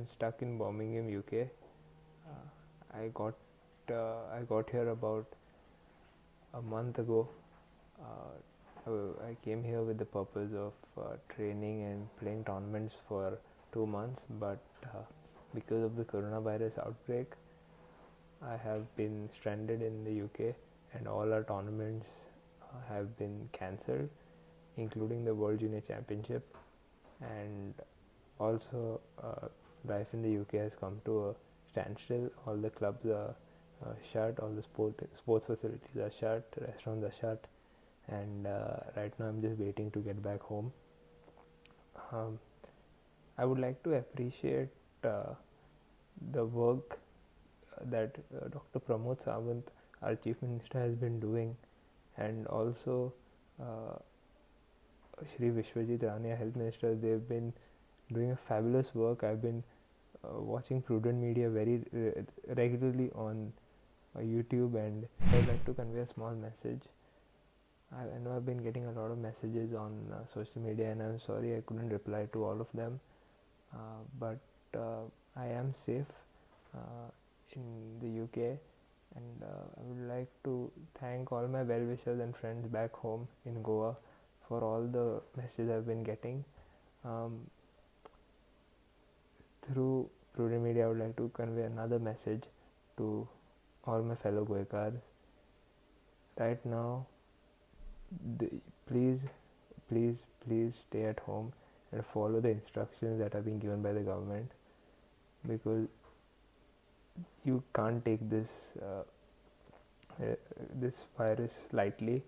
stuck in Birmingham, UK. I got here about a month ago. I came here with the purpose of training and playing tournaments for 2 months, but because of the coronavirus outbreak, I have been stranded in the UK, and all our tournaments have been cancelled, including the World Junior Championship. And also, life in the UK has come to a standstill. All the clubs are shut, all the sports facilities are shut, restaurants are shut, and right now I'm just waiting to get back home. I would like to appreciate the work that Dr. Pramod Sawant, our Chief Minister, has been doing, and also Shri Vishwajit Rani, Health Minister. They've been doing a fabulous work. I've been watching Prudent Media very regularly on YouTube, and I'd like to convey a small message. I know I've been getting a lot of messages on social media, and I'm sorry I couldn't reply to all of them, but I am safe in the UK, and I would like to thank all my well-wishers and friends back home in Goa for all the messages I've been getting. Through Prudent Media, I would like to convey another message to all my fellow Goenkars. Right now, please stay at home and follow the instructions that are being given by the government, because you can't take this virus lightly.